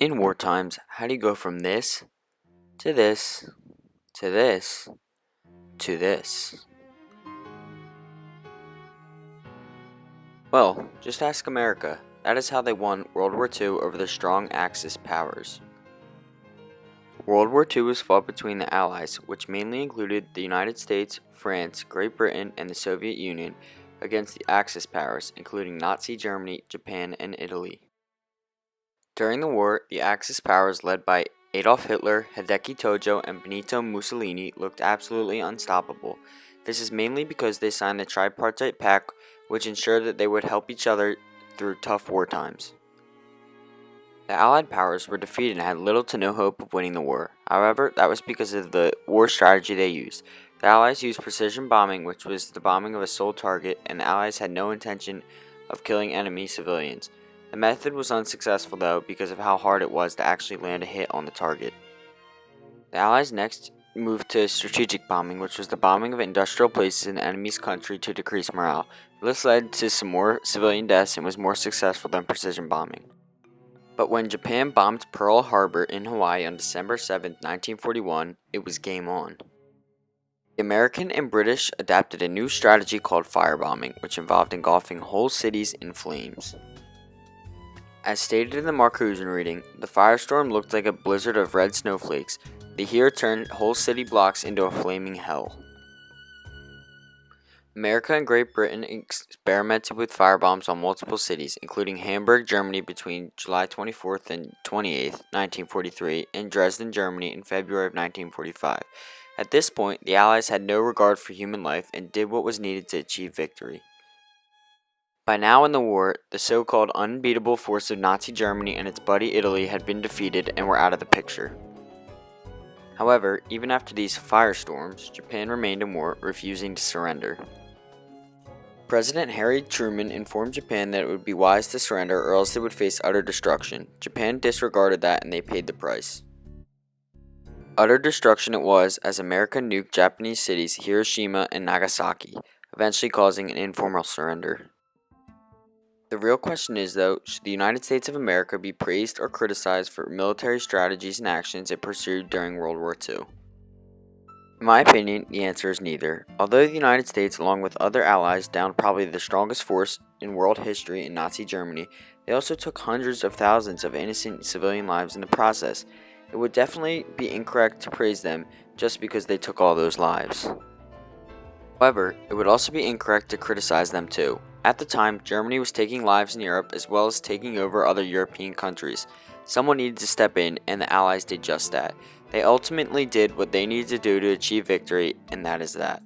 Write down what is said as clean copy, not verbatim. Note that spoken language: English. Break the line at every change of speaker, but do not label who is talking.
In war times, how do you go from this to this to this to this? Well, just ask America. That is how they won World War II over the strong Axis powers. World War II was fought between the Allies, which mainly included the United States, France, Great Britain, and the Soviet Union, against the Axis powers, including Nazi Germany, Japan, and Italy. During the war, the Axis powers led by Adolf Hitler, Hideki Tojo, and Benito Mussolini looked absolutely unstoppable. This is mainly because they signed the Tripartite Pact, which ensured that they would help each other through tough war times. The Allied powers were defeated and had little to no hope of winning the war. However, that was because of the war strategy they used. The Allies used precision bombing, which was the bombing of a sole target, and the Allies had no intention of killing enemy civilians. The method was unsuccessful though because of how hard it was to actually land a hit on the target. The Allies next moved to strategic bombing, which was the bombing of industrial places in the enemy's country to decrease morale. This led to some more civilian deaths and was more successful than precision bombing. But when Japan bombed Pearl Harbor in Hawaii on December 7, 1941, it was game on. The American and British adapted a new strategy called firebombing, which involved engulfing whole cities in flames. As stated in the Marcuse reading, the firestorm looked like a blizzard of red snowflakes. The heat turned whole city blocks into a flaming hell. America and Great Britain experimented with firebombs on multiple cities, including Hamburg, Germany between July 24th and 28th, 1943, and Dresden, Germany in February of 1945. At this point, the Allies had no regard for human life and did what was needed to achieve victory. By now in the war, the so-called unbeatable force of Nazi Germany and its buddy Italy had been defeated and were out of the picture. However, even after these firestorms, Japan remained in war, refusing to surrender. President Harry Truman informed Japan that it would be wise to surrender or else they would face utter destruction. Japan disregarded that and they paid the price. Utter destruction it was as America nuked Japanese cities Hiroshima and Nagasaki, eventually causing an informal surrender. The real question is though, should the United States of America be praised or criticized for military strategies and actions it pursued during World War II? In my opinion, the answer is neither. Although the United States, along with other allies, downed probably the strongest force in world history in Nazi Germany, they also took hundreds of thousands of innocent civilian lives in the process. It would definitely be incorrect to praise them just because they took all those lives. However, it would also be incorrect to criticize them too. At the time, Germany was taking lives in Europe as well as taking over other European countries. Someone needed to step in, and the Allies did just that. They ultimately did what they needed to do to achieve victory, and that is that.